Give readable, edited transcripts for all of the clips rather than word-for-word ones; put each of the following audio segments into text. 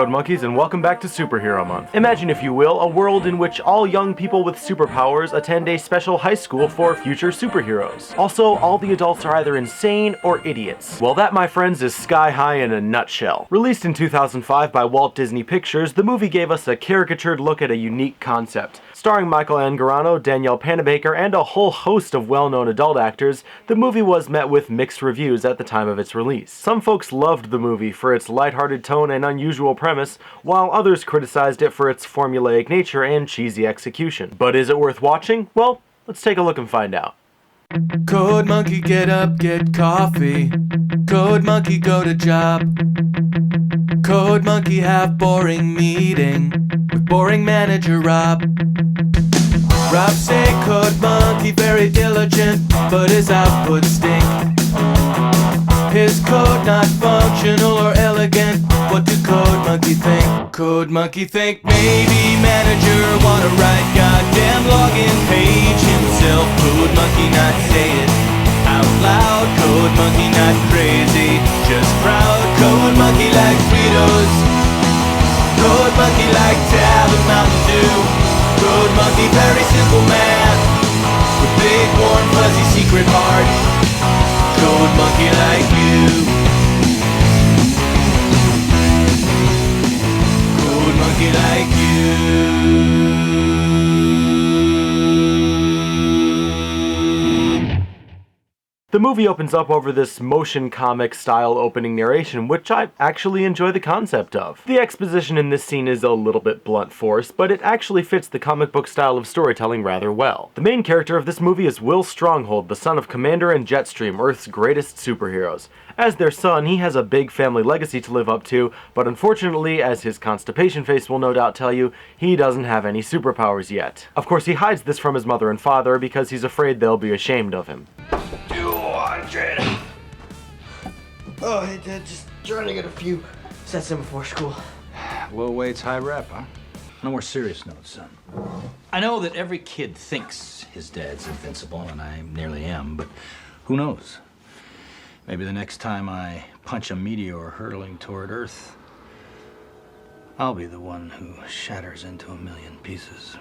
Code Monkeys, and welcome back to Superhero Month. Imagine, if you will, a world in which all young people with superpowers attend a special high school for future superheroes. Also, all the adults are either insane or idiots. Well, that, my friends, is Sky High in a nutshell. Released in 2005 by Walt Disney Pictures, the movie gave us a caricatured look at a unique concept. Starring Michael Angarano, Danielle Panabaker, and a whole host of well-known adult actors, the movie was met with mixed reviews at the time of its release. Some folks loved the movie for its lighthearted tone and unusual premise, while others criticized it for its formulaic nature and cheesy execution. But is it worth watching? Well, let's take a look and find out. Code Monkey, get up, get coffee. Code Monkey, go to job. Code Monkey, have boring meeting with boring manager Rob. Rob say Code Monkey very diligent, but his output stink. His code not functional or elegant. What do Code Monkey think? Code Monkey think maybe manager wanna write goddamn login page himself. Code Monkey not say it out loud. Code Monkey not crazy, just proud. Code Monkey like Fritos. Code Monkey like Tab and Mountain Dew. Code Monkey very simple man with big warm fuzzy secret heart. Code Monkey like you. Code Monkey like you. The movie opens up over this motion comic style opening narration, which I actually enjoy the concept of. The exposition in this scene is a little bit blunt force, but it actually fits the comic book style of storytelling rather well. The main character of this movie is Will Stronghold, the son of Commander and Jetstream, Earth's greatest superheroes. As their son, he has a big family legacy to live up to, but unfortunately, as his constipation face will no doubt tell you, he doesn't have any superpowers yet. Of course, he hides this from his mother and father because he's afraid they'll be ashamed of him. 200. Oh, hey Dad, just trying to get a few sets in before school. Low weights, high rep, huh? No more serious notes, son. I know that every kid thinks his dad's invincible, and I nearly am, but who knows? Maybe the next time I punch a meteor hurtling toward Earth, I'll be the one who shatters into a million pieces.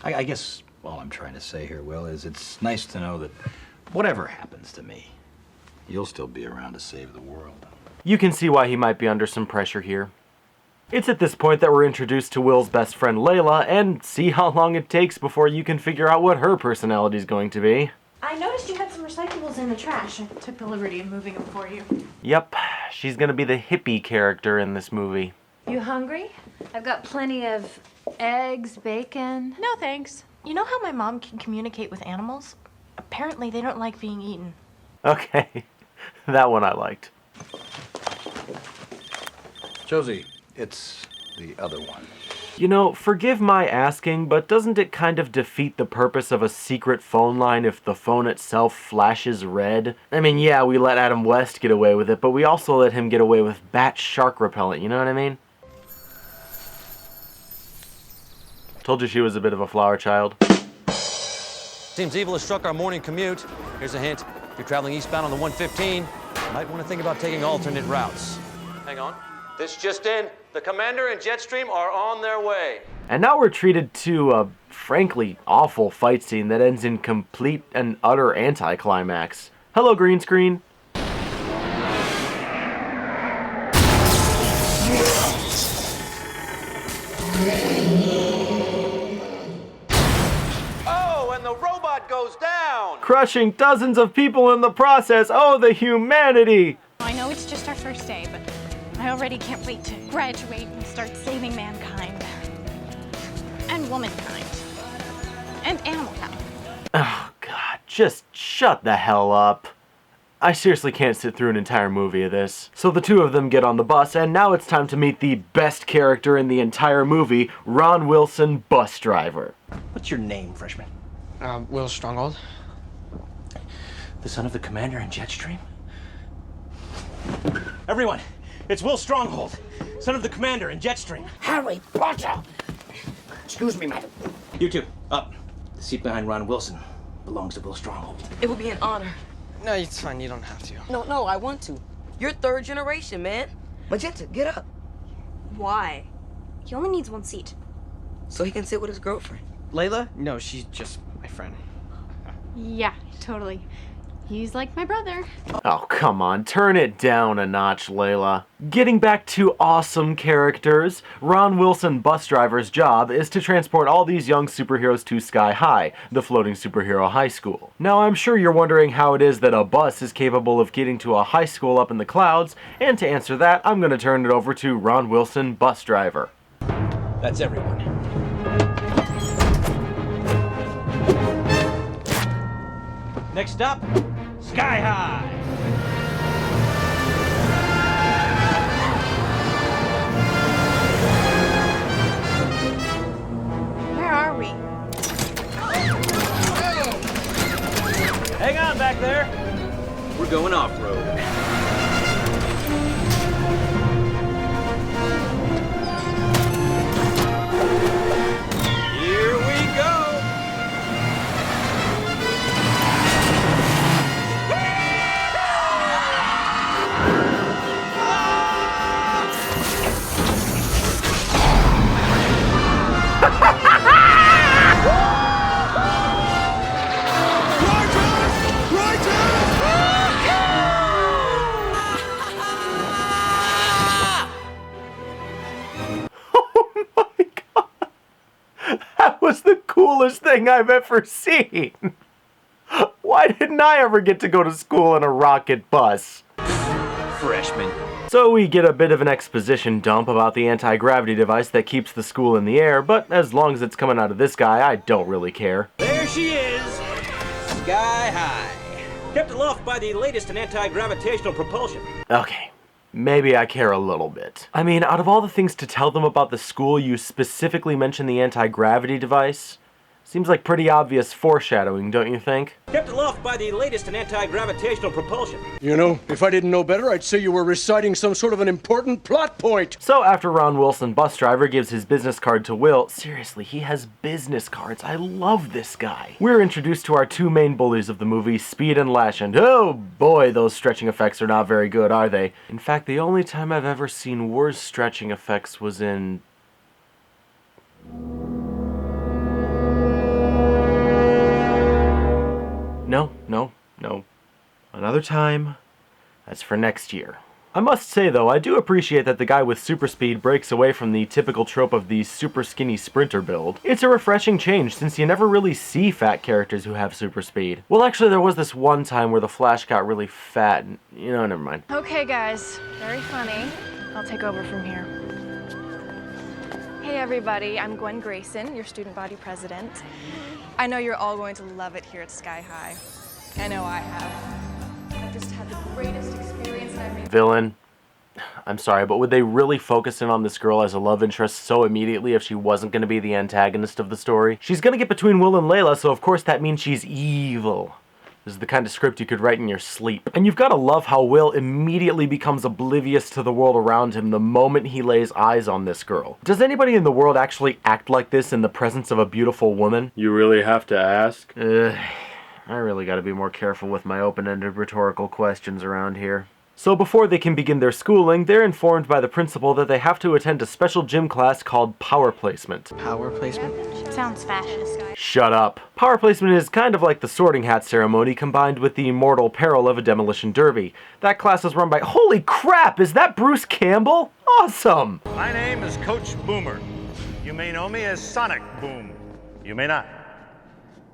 I guess all I'm trying to say here, Will, is it's nice to know that whatever happens to me, you'll still be around to save the world. You can see why he might be under some pressure here. It's at this point that we're introduced to Will's best friend Layla, and see how long it takes before you can figure out what her personality is going to be. I noticed you had some recyclables in the trash. I took the liberty of moving them for you. Yep, she's gonna be the hippie character in this movie. You hungry? I've got plenty of eggs, bacon. No, thanks. You know how my mom can communicate with animals? Apparently they don't like being eaten. Okay, that one I liked. Josie, it's the other one. You know, forgive my asking, but doesn't it kind of defeat the purpose of a secret phone line if the phone itself flashes red? I mean, yeah, we let Adam West get away with it, but we also let him get away with bat shark repellent, you know what I mean? Told you she was a bit of a flower child. Seems evil has struck our morning commute. Here's a hint. If you're traveling eastbound on the 115, you might want to think about taking alternate routes. Hang on. This just in. The Commander and Jetstream are on their way. And now we're treated to a frankly awful fight scene that ends in complete and utter anticlimax. Hello, green screen. Oh, and the robot goes down! Crushing dozens of people in the process. Oh, the humanity! I know it's just our first day, but I already can't wait to graduate and start saving mankind. And womankind. And animalkind. Oh, God, just shut the hell up. I seriously can't sit through an entire movie of this. So the two of them get on the bus, and now it's time to meet the best character in the entire movie, Ron Wilson, bus driver. What's your name, freshman? Will Stronghold. The son of the Commander and Jetstream? Everyone, it's Will Stronghold, son of the Commander and Jetstream. Harry Potter! Excuse me, madam. You two, up. The seat behind Ron Wilson belongs to Will Stronghold. It would be an honor. No, it's fine. You don't have to. No, I want to. You're third generation, man. Magenta, get up. Why? He only needs one seat. So he can sit with his girlfriend. Layla? No, she's just my friend. Yeah, totally. He's like my brother. Oh, come on, turn it down a notch, Layla. Getting back to awesome characters, Ron Wilson bus driver's job is to transport all these young superheroes to Sky High, the floating superhero high school. Now, I'm sure you're wondering how it is that a bus is capable of getting to a high school up in the clouds, and to answer that, I'm gonna turn it over to Ron Wilson, bus driver. That's everyone. Next stop, Sky High. Where are we? Hang on back there. We're going off-road. Here we go. That was the coolest thing I've ever seen! Why didn't I ever get to go to school in a rocket bus? Freshman. So we get a bit of an exposition dump about the anti-gravity device that keeps the school in the air, but as long as it's coming out of this guy, I don't really care. There she is, Sky High. Kept aloft by the latest in anti-gravitational propulsion. Okay, maybe I care a little bit. I mean, out of all the things to tell them about the school, you specifically mention the anti-gravity device? Seems like pretty obvious foreshadowing, don't you think? Kept aloft by the latest in anti-gravitational propulsion. You know, if I didn't know better, I'd say you were reciting some sort of an important plot point. So after Ron Wilson, bus driver, gives his business card to Will, seriously, he has business cards. I love this guy. We're introduced to our two main bullies of the movie, Speed and Lash, and oh boy, those stretching effects are not very good, are they? In fact, the only time I've ever seen worse stretching effects was in... No. Another time. That's for next year. I must say though, I do appreciate that the guy with super speed breaks away from the typical trope of the super skinny sprinter build. It's a refreshing change since you never really see fat characters who have super speed. Well, actually there was this one time where the Flash got really fat and, you know, never mind. Okay, guys. Very funny. I'll take over from here. Hey, everybody. I'm Gwen Grayson, your student body president. I know you're all going to love it here at Sky High. I know I have. I've just had the greatest experience I've made. Villain. I'm sorry, but would they really focus in on this girl as a love interest so immediately if she wasn't going to be the antagonist of the story? She's going to get between Will and Layla, so of course that means she's evil. This is the kind of script you could write in your sleep. And you've got to love how Will immediately becomes oblivious to the world around him the moment he lays eyes on this girl. Does anybody in the world actually act like this in the presence of a beautiful woman? You really have to ask? I really gotta be more careful with my open-ended rhetorical questions around here. So before they can begin their schooling, they're informed by the principal that they have to attend a special gym class called Power Placement. Power placement? Sounds fascist. Shut up. Power Placement is kind of like the sorting hat ceremony combined with the mortal peril of a demolition derby. That class is run by— holy crap, is that Bruce Campbell? Awesome! My name is Coach Boomer. You may know me as Sonic Boom. You may not.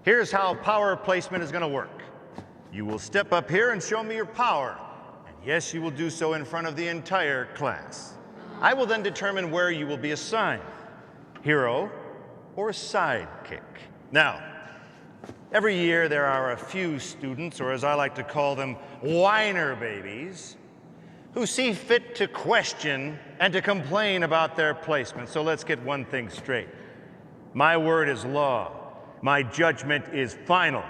Here's how power placement is going to work. You will step up here and show me your power. And yes, you will do so in front of the entire class. I will then determine where you will be assigned, hero or sidekick. Now, every year there are a few students, or as I like to call them, whiner babies, who see fit to question and to complain about their placement. So let's get one thing straight. My word is law. My judgment is final.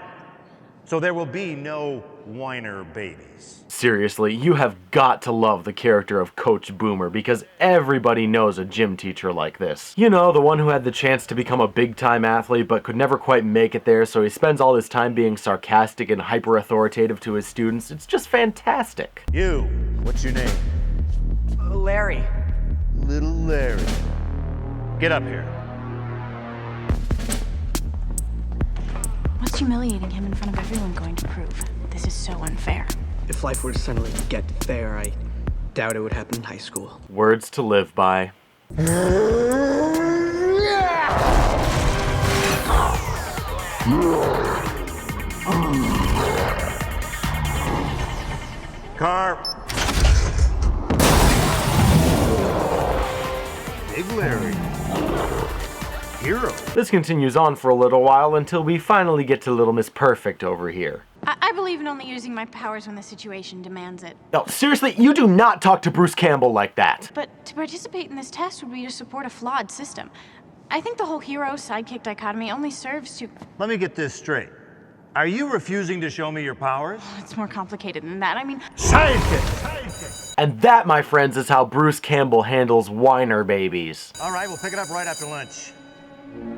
So there will be no whiner babies. Seriously, you have got to love the character of Coach Boomer because everybody knows a gym teacher like this. You know, the one who had the chance to become a big-time athlete but could never quite make it there, so he spends all his time being sarcastic and hyper-authoritative to his students. It's just fantastic. You, what's your name? Larry. little Larry. Get up here. What's humiliating him in front of everyone going to prove? This is so unfair. If life were to suddenly get fair, I doubt it would happen in high school. Words to live by. Car. Big Larry. Hero. This continues on for a little while until we finally get to Little Miss Perfect over here. I believe in only using my powers when the situation demands it. No, seriously, you do not talk to Bruce Campbell like that. But to participate in this test would be to support a flawed system. I think the whole hero-sidekick dichotomy only serves to... Let me get this straight. Are you refusing to show me your powers? It's more complicated than that. I mean... Sidekick! And that, my friends, is how Bruce Campbell handles whiner babies. All right, we'll pick it up right after lunch.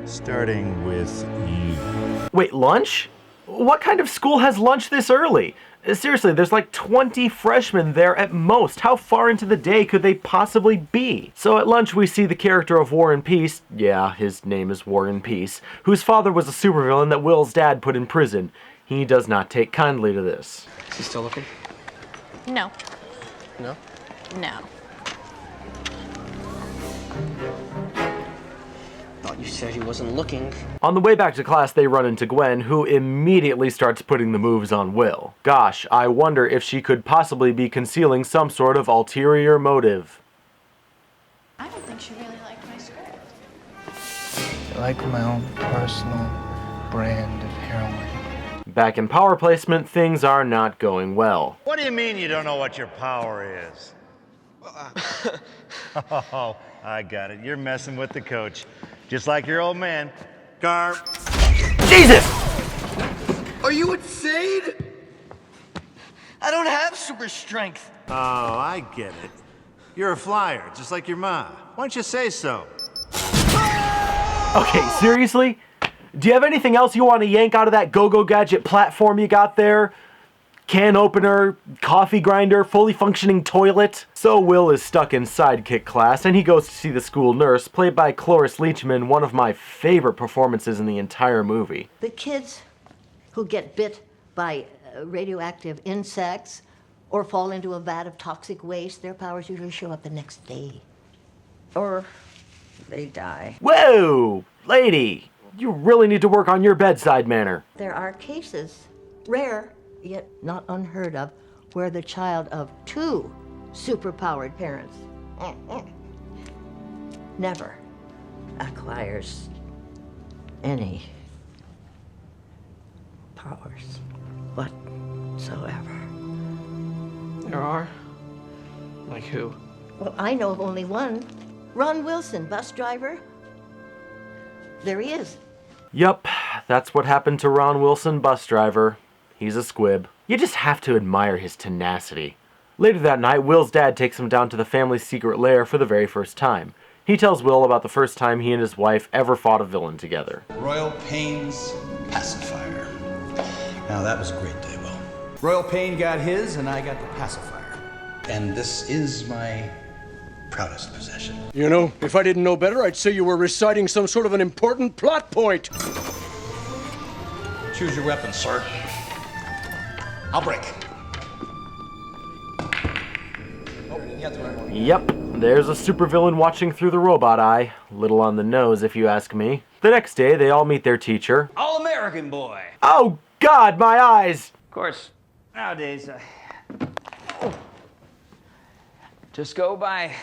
Starting with you. Wait, lunch? What kind of school has lunch this early? Seriously, there's like 20 freshmen there at most. How far into the day could they possibly be? So at lunch we see the character of War and Peace, yeah, his name is War and Peace, whose father was a supervillain that Will's dad put in prison. He does not take kindly to this. Is he still looking? No. No? No. Thought you said he wasn't looking. On the way back to class, they run into Gwen, who immediately starts putting the moves on Will. Gosh, I wonder if she could possibly be concealing some sort of ulterior motive. I don't think she really liked my script. I like my own personal brand of heroin. Back in power placement, things are not going well. What do you mean you don't know what your power is? Oh, I got it. You're messing with the coach. Just like your old man. Gar. Jesus! Are you insane? I don't have super strength. Oh, I get it. You're a flyer, just like your ma. Why don't you say so? Okay, seriously? Do you have anything else you want to yank out of that go-go gadget platform you got there? Can opener, coffee grinder, fully functioning toilet? So Will is stuck in sidekick class, and he goes to see the school nurse, played by Cloris Leachman, one of my favorite performances in the entire movie. The kids who get bit by radioactive insects or fall into a vat of toxic waste, their powers usually show up the next day. Or they die. Whoa! Lady! You really need to work on your bedside manner. There are cases, rare, yet not unheard of, where the child of two superpowered parents never acquires any powers whatsoever. There are? Like who? Well, I know of only one. Ron Wilson, bus driver. There he is. Yup, that's what happened to Ron Wilson, bus driver. He's a squib. You just have to admire his tenacity. Later that night, Will's dad takes him down to the family's secret lair for the very first time. He tells Will about the first time he and his wife ever fought a villain together. Royal Pain's pacifier. Now that was a great day, Will. Royal Pain got his, and I got the pacifier. And this is my proudest possession. You know, if I didn't know better, I'd say you were reciting some sort of an important plot point. Choose your weapon, sir. I'll break. Yep, there's a supervillain watching through the robot eye. Little on the nose, if you ask me. The next day, they all meet their teacher. All-American boy. Oh, God, my eyes! Of course, nowadays, just go by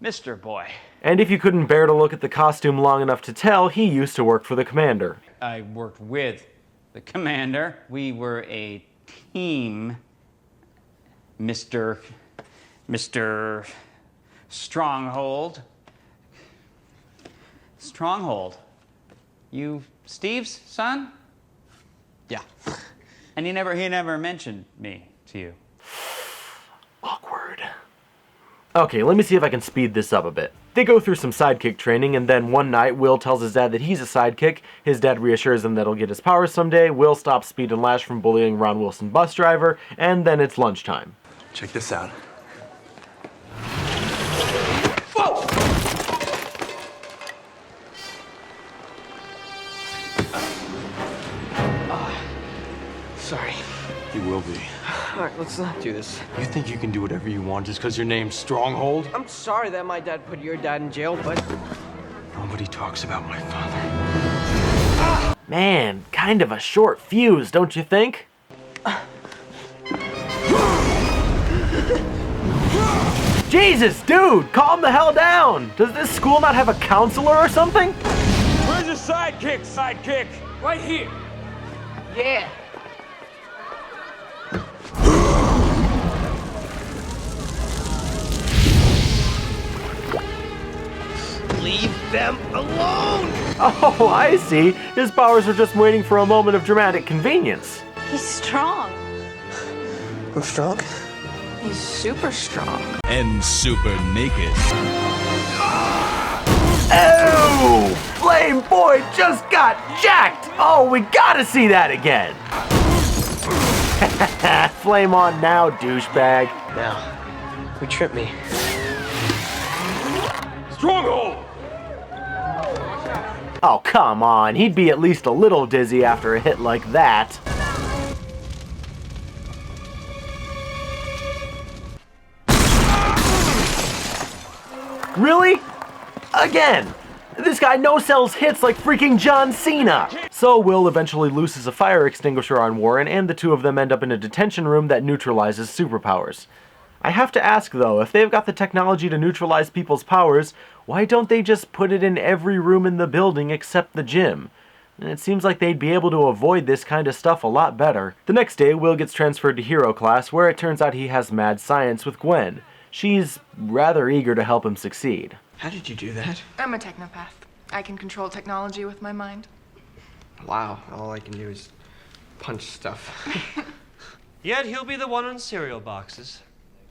Mr. Boy. And if you couldn't bear to look at the costume long enough to tell, he used to work for the commander. I worked with the commander. We were a team, Mr. Stronghold. Stronghold. You Steve's son? Yeah. And he never mentioned me to you. Awkward. Okay, let me see if I can speed this up a bit. They go through some sidekick training, and then one night, Will tells his dad that he's a sidekick. His dad reassures him that he'll get his powers someday. Will stops Speed and Lash from bullying Ron Wilson, bus driver, and then it's lunchtime. Check this out. Whoa! Sorry. You will be. All right, let's not do this. You think you can do whatever you want just because your name's Stronghold? I'm sorry that my dad put your dad in jail, but... Nobody talks about my father. Man, kind of a short fuse, don't you think? Jesus, dude, calm the hell down! Does this school not have a counselor or something? Where's your sidekick, sidekick? Right here. Yeah. Leave them alone! Oh, I see. His powers are just waiting for a moment of dramatic convenience. He's strong. I'm strong? He's super strong. And super naked. Oh! Flame Boy just got jacked! Oh, we gotta see that again! Flame on now, douchebag. Now, who tripped me? Stronghold! Oh, come on. He'd be at least a little dizzy after a hit like that. Really? Again! This guy no-sells hits like freaking John Cena! So Will eventually looses a fire extinguisher on Warren, and the two of them end up in a detention room that neutralizes superpowers. I have to ask though, if they've got the technology to neutralize people's powers, why don't they just put it in every room in the building except the gym? And it seems like they'd be able to avoid this kind of stuff a lot better. The next day, Will gets transferred to Hero class, where it turns out he has mad science with Gwen. She's rather eager to help him succeed. How did you do that? I'm a technopath. I can control technology with my mind. Wow, all I can do is punch stuff. Yet he'll be the one on cereal boxes.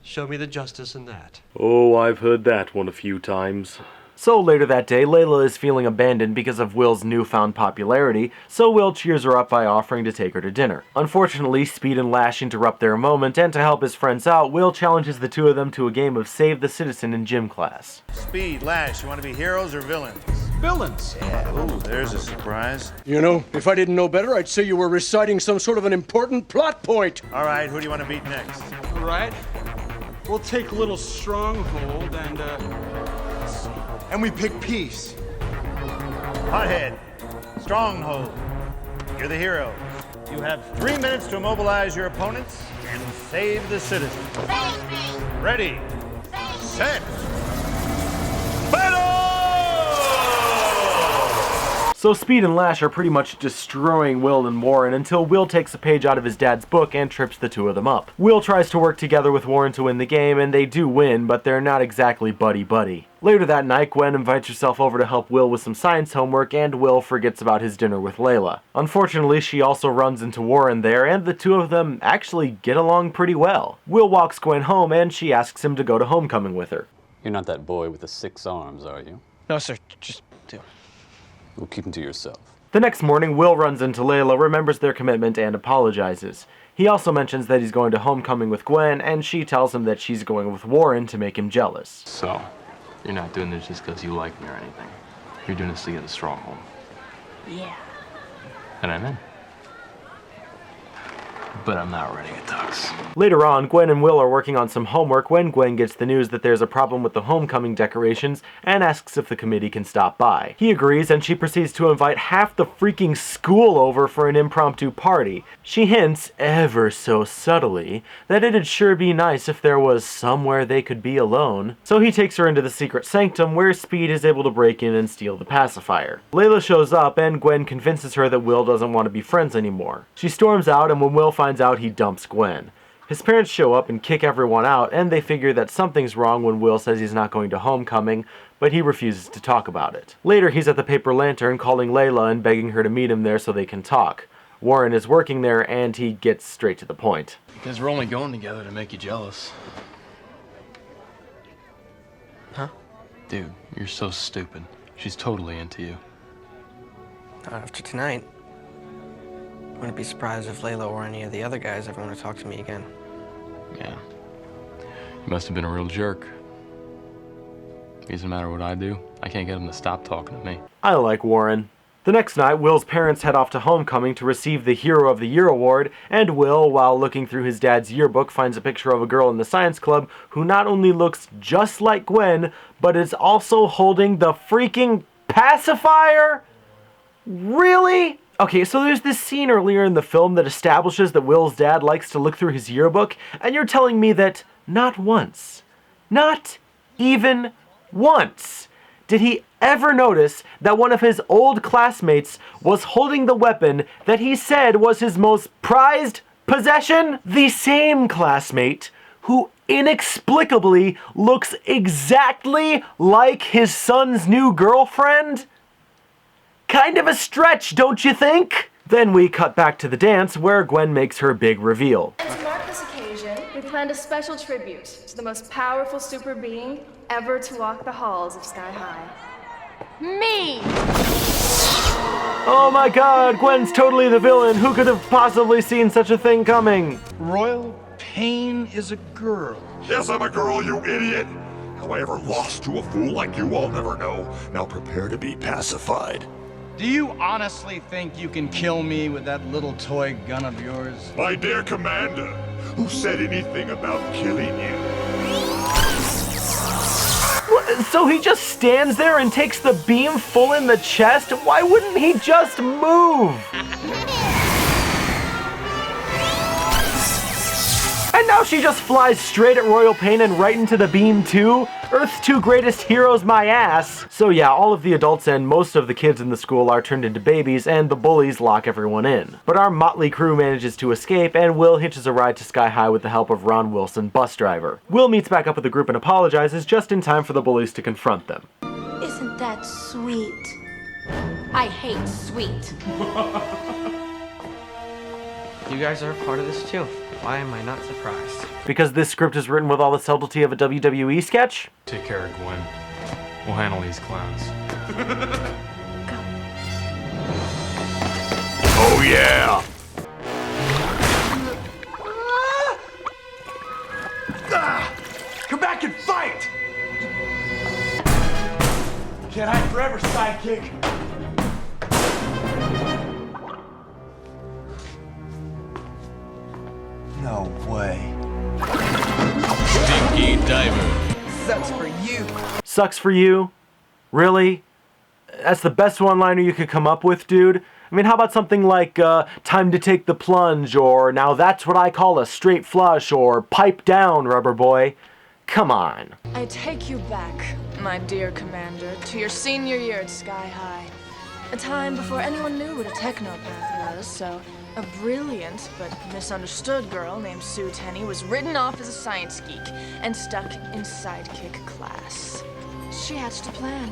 Show me the justice in that. Oh, I've heard that one a few times. So later that day, Layla is feeling abandoned because of Will's newfound popularity, so Will cheers her up by offering to take her to dinner. Unfortunately, Speed and Lash interrupt their moment, and to help his friends out, Will challenges the two of them to a game of Save the Citizen in gym class. Speed, Lash, you want to be heroes or villains? Villains. Yeah, ooh, there's a surprise. You know, if I didn't know better, I'd say you were reciting some sort of an important plot point. All right, who do you want to beat next? All right. We'll take Little Stronghold and, And we pick peace. Hothead, Stronghold, you're the hero. You have 3 minutes to immobilize your opponents and save the citizen. Ready, set, battle! So Speed and Lash are pretty much destroying Will and Warren until Will takes a page out of his dad's book and trips the two of them up. Will tries to work together with Warren to win the game, and they do win, but they're not exactly buddy-buddy. Later that night, Gwen invites herself over to help Will with some science homework, and Will forgets about his dinner with Layla. Unfortunately, she also runs into Warren there, and the two of them actually get along pretty well. Will walks Gwen home, and she asks him to go to homecoming with her. You're not that boy with the 6 arms, are you? No, sir. Just do. We'll keep them to yourself. The next morning, Will runs into Layla, remembers their commitment, and apologizes. He also mentions that he's going to homecoming with Gwen, and she tells him that she's going with Warren to make him jealous. So, you're not doing this just because you like me or anything. You're doing this to get the Stronghold. Yeah. And I'm in. But I'm not ready to tux. Later on, Gwen and Will are working on some homework when Gwen gets the news that there's a problem with the homecoming decorations and asks if the committee can stop by. He agrees, and she proceeds to invite half the freaking school over for an impromptu party. She hints, ever so subtly, that it'd sure be nice if there was somewhere they could be alone. So he takes her into the secret sanctum where Speed is able to break in and steal the pacifier. Layla shows up, and Gwen convinces her that Will doesn't want to be friends anymore. She storms out, and when Will finds out, he dumps Gwen. His parents show up and kick everyone out, and they figure that something's wrong when Will says he's not going to homecoming, but he refuses to talk about it. Later, he's at the Paper Lantern calling Layla and begging her to meet him there so they can talk. Warren is working there, and he gets straight to the point. Because we're only going together to make you jealous. Huh? Dude, you're so stupid. She's totally into you. Not after tonight. I wouldn't be surprised if Layla or any of the other guys ever want to talk to me again. Yeah. You must have been a real jerk. It doesn't matter what I do. I can't get him to stop talking to me. I like Warren. The next night, Will's parents head off to homecoming to receive the Hero of the Year award, and Will, while looking through his dad's yearbook, finds a picture of a girl in the science club who not only looks just like Gwen, but is also holding the freaking pacifier? Really? Okay, so there's this scene earlier in the film that establishes that Will's dad likes to look through his yearbook, and you're telling me that not once, not even once, did he ever notice that one of his old classmates was holding the weapon that he said was his most prized possession? The same classmate who inexplicably looks exactly like his son's new girlfriend? Kind of a stretch, don't you think? Then we cut back to the dance where Gwen makes her big reveal. And to mark this occasion, we planned a special tribute to the most powerful super being ever to walk the halls of Sky High. Me! Oh my god, Gwen's totally the villain. Who could have possibly seen such a thing coming? Royal Pain is a girl. Yes, I'm a girl, you idiot! How I ever lost to a fool like you, I'll never know. Now prepare to be pacified. Do you honestly think you can kill me with that little toy gun of yours? My dear Commander, who said anything about killing you? So he just stands there and takes the beam full in the chest? Why wouldn't he just move? And now she just flies straight at Royal Pain and right into the beam too? Earth's two greatest heroes, my ass! So yeah, all of the adults and most of the kids in the school are turned into babies, and the bullies lock everyone in. But our motley crew manages to escape, and Will hitches a ride to Sky High with the help of Ron Wilson, bus driver. Will meets back up with the group and apologizes just in time for the bullies to confront them. Isn't that sweet? I hate sweet. You guys are a part of this too. Why am I not surprised? Because this script is written with all the subtlety of a WWE sketch? Take care of Gwen. We'll handle these clowns. Oh yeah! Come back and fight! Can't hide forever, sidekick. No way. Stinky Diver. Sucks for you. Sucks for you? Really? That's the best one-liner you could come up with, dude? I mean, how about something like, time to take the plunge, or now that's what I call a straight flush, or pipe down, rubber boy. Come on. I take you back, my dear Commander, to your senior year at Sky High. A time before anyone knew what a technopath was, so a brilliant but misunderstood girl named Sue Tenney was written off as a science geek and stuck in sidekick class. She hatched a plan,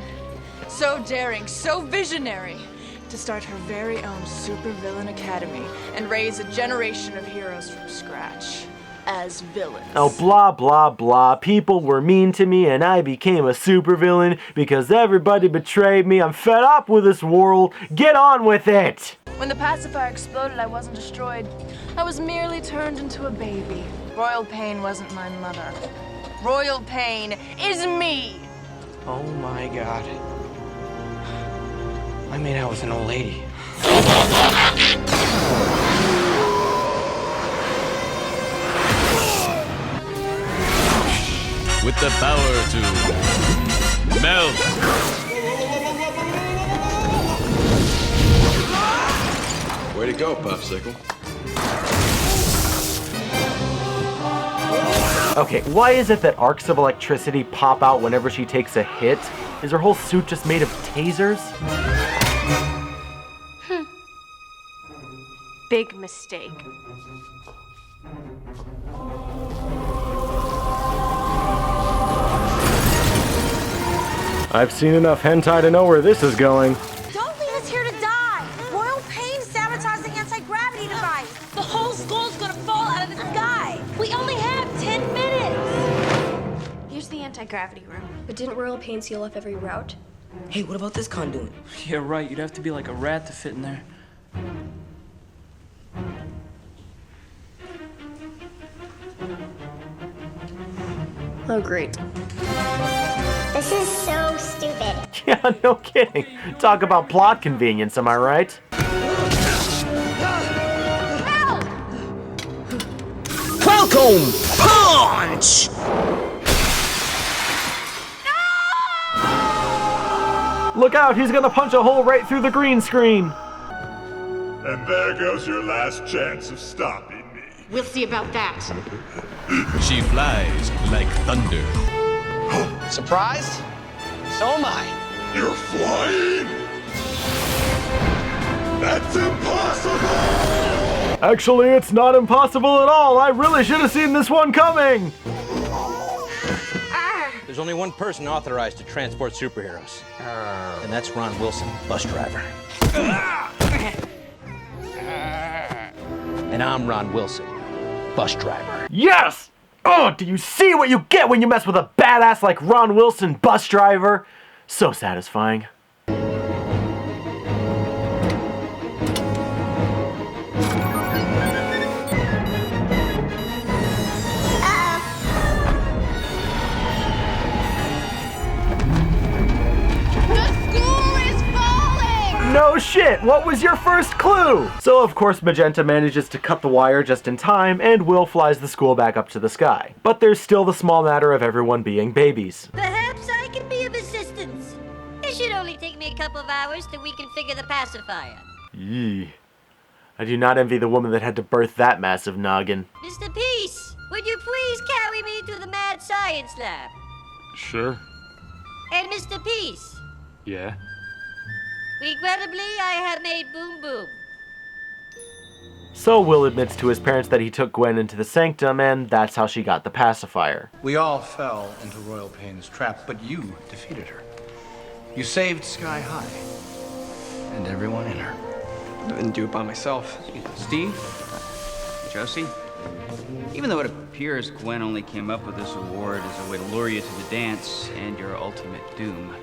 so daring, so visionary, to start her very own supervillain academy and raise a generation of heroes from scratch. As villains. Oh, blah, blah, blah. People were mean to me and I became a supervillain because everybody betrayed me. I'm fed up with this world. Get on with it! When the pacifier exploded, I wasn't destroyed. I was merely turned into a baby. Royal Pain wasn't my mother. Royal Pain is me! Oh my god. I made out with an old lady. With the power to melt. Way to go, Popsicle. Okay, why is it that arcs of electricity pop out whenever she takes a hit? Is her whole suit just made of tasers? Big mistake. I've seen enough hentai to know where this is going. Don't leave us here to die! Royal Pain sabotaged the anti-gravity device! The whole school's gonna fall out of the sky! We only have 10 minutes! Here's the anti-gravity room. But didn't Royal Pain seal off every route? Hey, what about this conduit? Yeah, right. You'd have to be like a rat to fit in there. Oh, great. This is so stupid. Yeah, no kidding. Talk about plot convenience, am I right? Welcome, punch! Look out, he's gonna punch a hole right through the green screen. And there goes your last chance of stopping me. We'll see about that. She flies like thunder. Surprised? So am I. You're flying? That's impossible! Actually, it's not impossible at all. I really should have seen this one coming. There's only one person authorized to transport superheroes. And that's Ron Wilson, bus driver. And I'm Ron Wilson, bus driver. Yes! Oh, do you see what you get when you mess with a badass like Ron Wilson, bus driver? So satisfying. No shit, what was your first clue? So of course Magenta manages to cut the wire just in time, and Will flies the school back up to the sky. But there's still the small matter of everyone being babies. Perhaps I can be of assistance. It should only take me a couple of hours to reconfigure the pacifier. Yee. I do not envy the woman that had to birth that massive noggin. Mr. Peace, would you please carry me to the mad science lab? Sure. And Mr. Peace, Yeah. regrettably, I have made Boom Boom. So Will admits to his parents that he took Gwen into the sanctum, and that's how she got the pacifier. We all fell into Royal Pain's trap, but you defeated her. You saved Sky High. And everyone in her. I didn't do it by myself. Steve? Josie? Even though it appears Gwen only came up with this award as a way to lure you to the dance and your ultimate doom,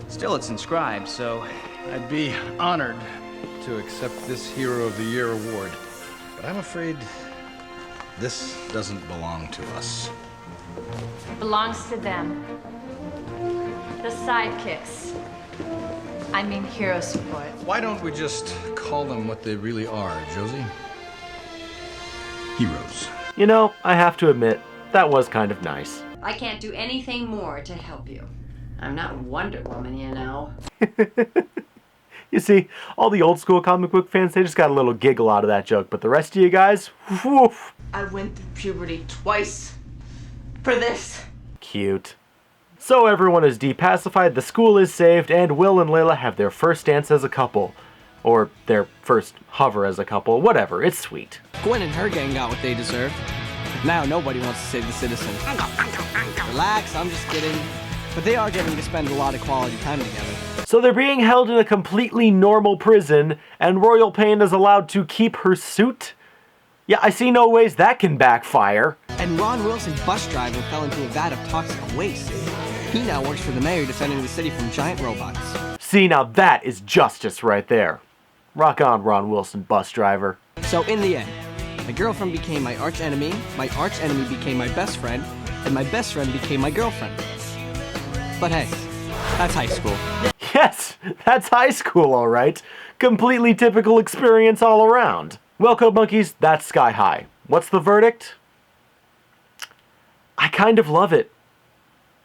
still it's inscribed, so I'd be honored to accept this Hero of the Year award. But I'm afraid this doesn't belong to us. Belongs to them. The sidekicks. I mean hero support. Why don't we just call them what they really are, Josie? Heroes. You know, I have to admit, that was kind of nice. I can't do anything more to help you. I'm not Wonder Woman, you know. You see, all the old school comic book fans, they just got a little giggle out of that joke, but the rest of you guys, woof. I went through puberty twice for this. Cute. So everyone is depacified, the school is saved, and Will and Layla have their first dance as a couple. Or their first hover as a couple, whatever, it's sweet. Gwen and her gang got what they deserved. Now nobody wants to save the citizens. Relax, I'm just kidding. But they are getting to spend a lot of quality time together. So they're being held in a completely normal prison, and Royal Pain is allowed to keep her suit? Yeah, I see no ways that can backfire. And Ron Wilson, bus driver, fell into a vat of toxic waste. He now works for the mayor defending the city from giant robots. See, now that is justice right there. Rock on, Ron Wilson, bus driver. So in the end, my girlfriend became my arch enemy became my best friend, and my best friend became my girlfriend. But hey, that's high school. Yes, that's high school, all right. Completely typical experience all around. Well, Code Monkeys, that's Sky High. What's the verdict? I kind of love it.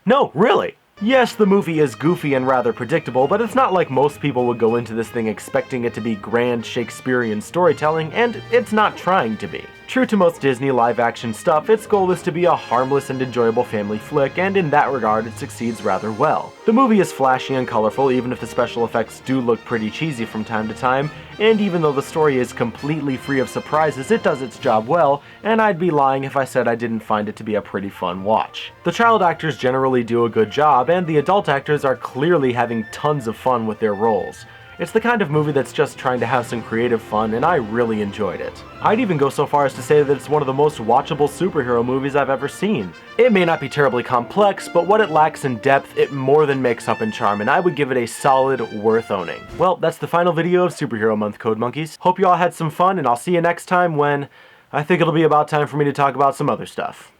No, really. Yes, the movie is goofy and rather predictable, but it's not like most people would go into this thing expecting it to be grand Shakespearean storytelling, and it's not trying to be. True to most Disney live-action stuff, its goal is to be a harmless and enjoyable family flick, and in that regard it succeeds rather well. The movie is flashy and colorful, even if the special effects do look pretty cheesy from time to time, and even though the story is completely free of surprises, it does its job well, and I'd be lying if I said I didn't find it to be a pretty fun watch. The child actors generally do a good job, and the adult actors are clearly having tons of fun with their roles. It's the kind of movie that's just trying to have some creative fun, and I really enjoyed it. I'd even go so far as to say that it's one of the most watchable superhero movies I've ever seen. It may not be terribly complex, but what it lacks in depth, it more than makes up in charm, and I would give it a solid worth owning. Well, that's the final video of Superhero Month, Code Monkeys. Hope you all had some fun, and I'll see you next time when I think it'll be about time for me to talk about some other stuff.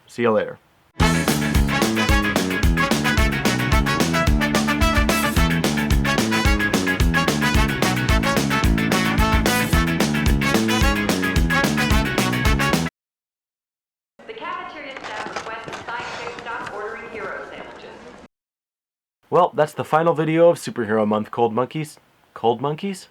See you later. Well, that's the final video of Superhero Month, Cold Monkeys. Cold Monkeys?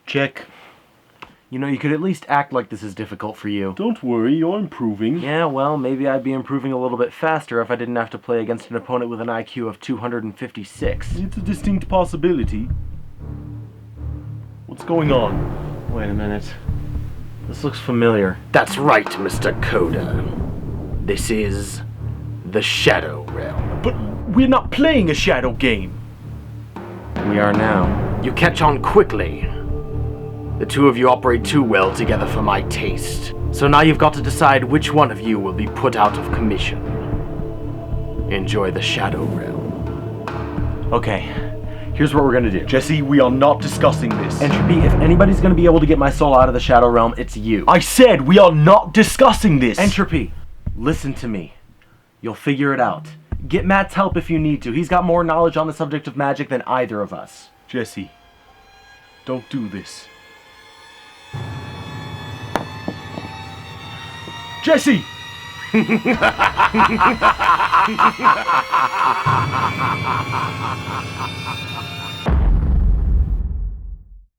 Check. You know, you could at least act like this is difficult for you. Don't worry, you're improving. Yeah, well, maybe I'd be improving a little bit faster if I didn't have to play against an opponent with an IQ of 256. It's a distinct possibility. What's going on? Wait a minute. This looks familiar. That's right, Mr. Coda. This is the Shadow Realm. But we're not playing a shadow game. We are now. You catch on quickly. The two of you operate too well together for my taste. So now you've got to decide which one of you will be put out of commission. Enjoy the Shadow Realm. Okay, here's what we're gonna do. Jesse, we are not discussing this. Entropy, if anybody's gonna be able to get my soul out of the Shadow Realm, it's you. I said we are not discussing this! Entropy, listen to me. You'll figure it out. Get Matt's help if you need to. He's got more knowledge on the subject of magic than either of us. Jesse, don't do this. Jesse!